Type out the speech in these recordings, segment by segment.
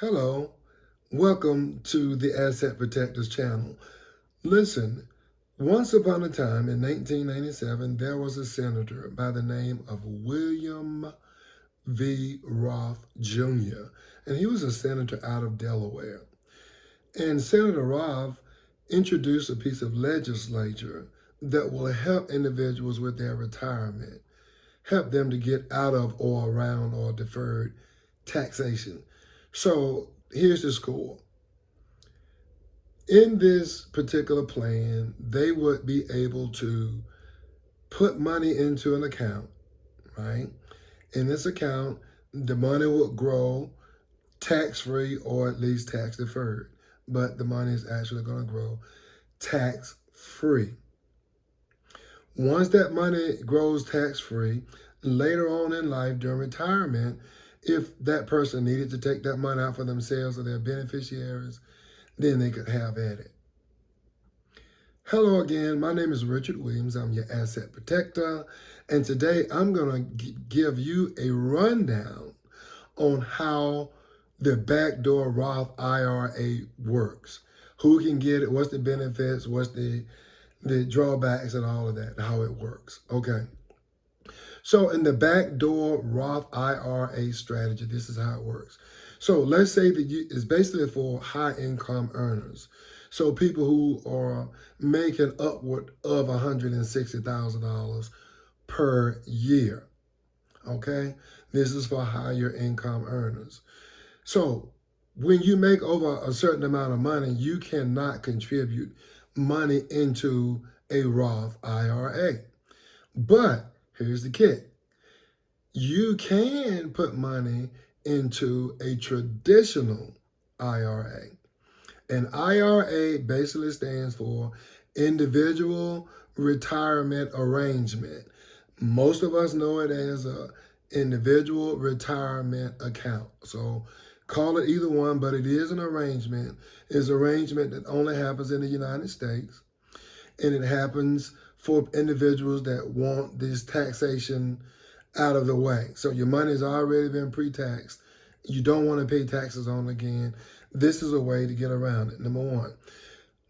Hello, welcome to the Asset Protectors channel. Listen, once upon a time in 1997, there was a senator by the name of William V. Roth Jr., and he was a senator out of Delaware. And Senator Roth introduced a piece of legislation that will help individuals with their retirement, help them to get out of or around or deferred taxation. So here's the score. In this particular plan, they would be able to put money into an account, right? In this account, the money would grow tax-free or at least tax-deferred, but the money is actually going to grow tax-free. Once that money grows tax-free, later on in life during retirement, if that person needed to take that money out for themselves or their beneficiaries, then they could have at it. Hello again, my name is Richard Williams. I'm your asset protector, and today I'm going to give you a rundown on how the Backdoor Roth IRA works. Who can get it, what's the benefits, what's the drawbacks and all of that, how it works. Okay. So in the Backdoor Roth IRA strategy, this is how it works. So let's say that it's basically for high income earners. So people who are making upward of $160,000 per year. Okay. This is for higher income earners. So when you make over a certain amount of money, you cannot contribute money into a Roth IRA. But here's the kick. You can put money into a traditional IRA. An IRA basically stands for Individual Retirement Arrangement. Most of us know it as an individual retirement account. So call it either one, but it is an arrangement. It's an arrangement that only happens in the United States. And it happens for individuals that want this taxation out of the way. So your money's already been pre-taxed. You don't want to pay taxes on it again. This is a way to get around it. Number one,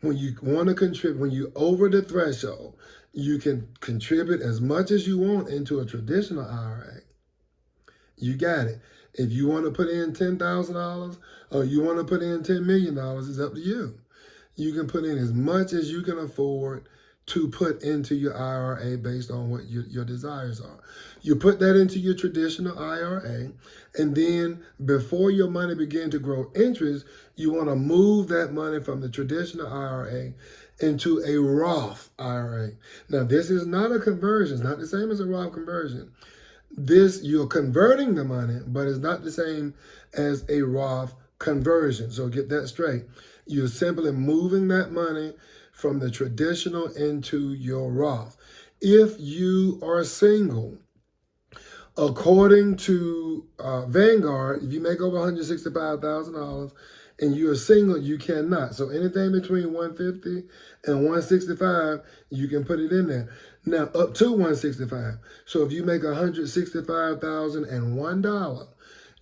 when you want to contribute, when you over the threshold, you can contribute as much as you want into a traditional IRA. You got it. If you want to put in $10,000 or you want to put in $10 million, it's up to you. You can put in as much as you can afford to put into your IRA based on what your desires are. You put that into your traditional IRA, and then before your money begins to grow interest, you want to move that money from the traditional IRA into a Roth IRA. Now, this is not a conversion. It's not the same as a Roth conversion. You're converting the money, but it's not the same as a Roth conversion. So get that straight. You're simply moving that money from the traditional into your Roth. If you are single, according to Vanguard, if you make over $165,000 and you're single, you cannot. So anything between 150 and 165, you can put it in there. Now up to 165. So if you make $165,001,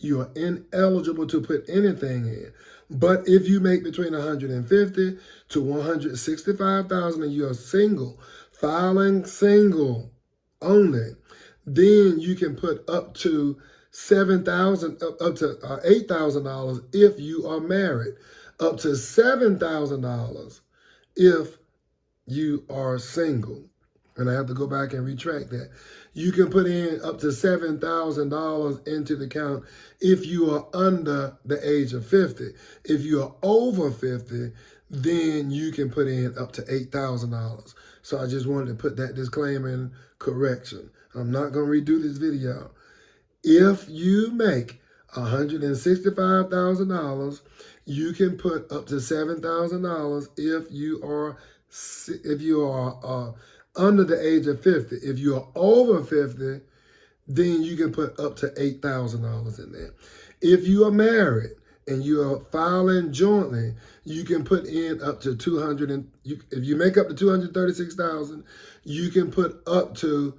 you are ineligible to put anything in. But if you make between 150 to 165,000 and you're single, filing single only, then you can put up to $7,000, up to $8,000 if you are married, up to $7,000 if you are single. And I have to go back and retract that. You can put in up to $7,000 into the account if you are under the age of 50. If you are over 50, then you can put in up to $8,000. So I just wanted to put that disclaimer in correction. I'm not going to redo this video. If you make $165,000, you can put up to $7,000 if you are under the age of 50. If you are over 50, then you can put up to $8,000 in there. If you are married and you are filing jointly, you can put in up to if you make up to $236,000, you can put up to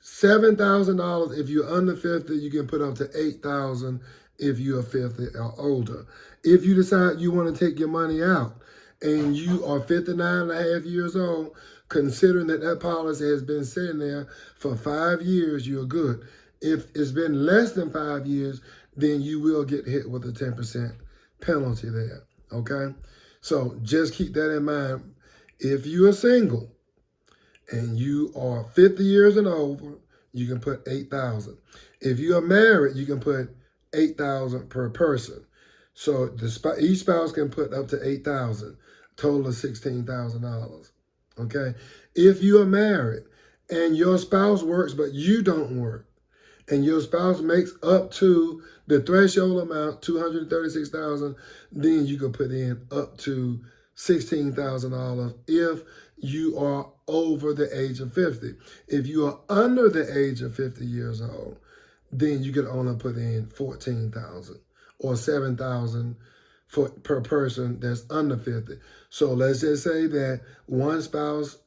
$7,000. If you're under 50, you can put up to $8,000 if you are 50 or older. If you decide you want to take your money out and you are 59 and a half years old, considering that that policy has been sitting there for 5 years, you're good. If it's been less than 5 years, then you will get hit with a 10% penalty there, okay? So just keep that in mind. If you are single and you are 50 years and over, you can put $8,000. If you are married, you can put $8,000 per person. So each spouse can put up to $8,000, total of $16,000. Okay. If you are married and your spouse works but you don't work, and your spouse makes up to the threshold amount, $236,000, then you can put in up to $16,000 if you are over the age of 50. If you are under the age of 50 years old, then you can only put in $14,000 or $7,000 per person that's under 50. So let's just say that one spouse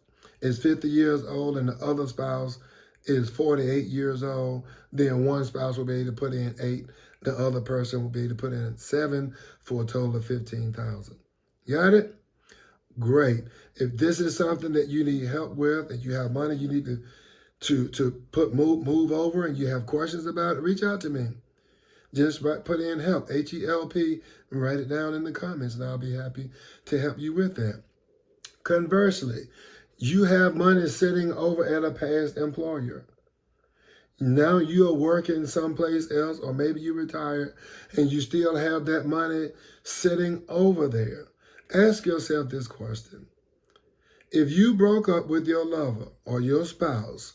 is 50 years old and the other spouse is 48 years old, then one spouse will be able to put in 8, the other person will be able to put in 7 for a total of 15,000. Got it? Great. If this is something that you need help with and you have money you need to move over and you have questions about it, reach out to me. Just put in help, HELP, and write it down in the comments, and I'll be happy to help you with that. Conversely, you have money sitting over at a past employer. Now you are working someplace else, or maybe you retired, and you still have that money sitting over there. Ask yourself this question. If you broke up with your lover or your spouse,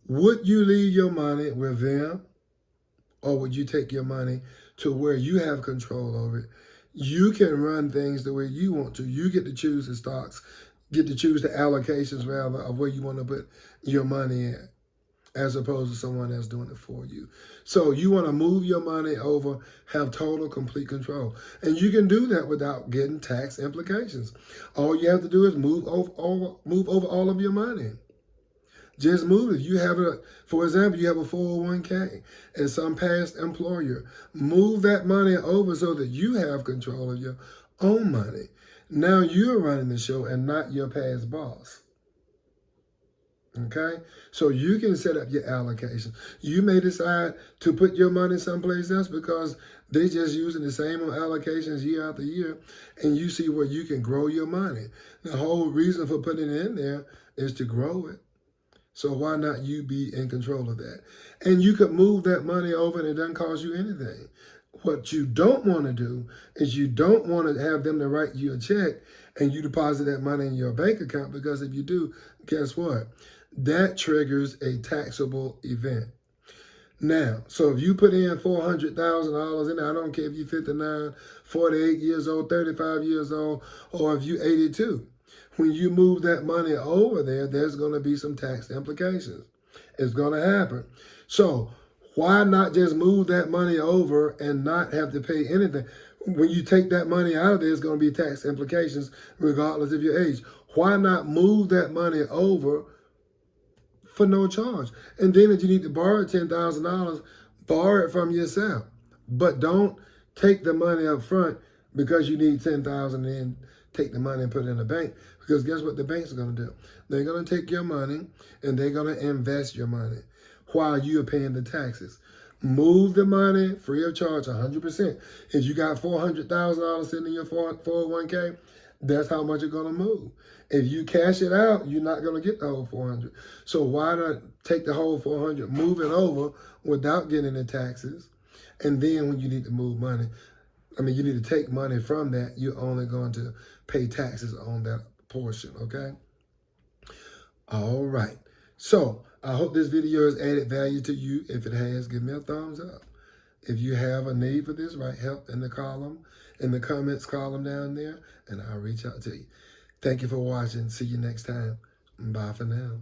would you leave your money with them, or would you take your money to where you have control over it? You can run things the way you want to. You get to choose the stocks, get to choose the allocations rather of where you want to put your money in, as opposed to someone else doing it for you. So you want to move your money over, have total, complete control. And you can do that without getting tax implications. All you have to do is move over all of your money. Just move it. You have for example, you have a 401k and some past employer. Move that money over so that you have control of your own money. Now you're running the show and not your past boss. Okay? So you can set up your allocation. You may decide to put your money someplace else because they're just using the same allocations year after year, and you see where you can grow your money. The whole reason for putting it in there is to grow it. So why not you be in control of that? And you could move that money over and it doesn't cost you anything. What you don't want to do is you don't want to have them to write you a check and you deposit that money in your bank account, because if you do, guess what? That triggers a taxable event. Now, so if you put in $400,000 in there, I don't care if you're 59, 48 years old, 35 years old, or if you're 82. When you move that money over there, there's going to be some tax implications. It's going to happen. So why not just move that money over and not have to pay anything? When you take that money out of there, there's going to be tax implications regardless of your age. Why not move that money over for no charge? And then if you need to borrow $10,000, borrow it from yourself. But don't take the money up front because you need $10,000 and then take the money and put it in the bank. Because guess what the banks are going to do? They're going to take your money and they're going to invest your money while you're paying the taxes. Move the money free of charge, 100%. If you got $400,000 sitting in your 401k, that's how much you're going to move. If you cash it out, you're not going to get the whole 400. So why not take the whole 400, move it over without getting the taxes, and then when you need to move money, you need to take money from that, you're only going to pay taxes on that portion, okay? All right. So I hope this video has added value to you. If it has, give me a thumbs up. If you have a need for this, write help in the comments column down there, and I'll reach out to you. Thank you for watching. See you next time. Bye for now.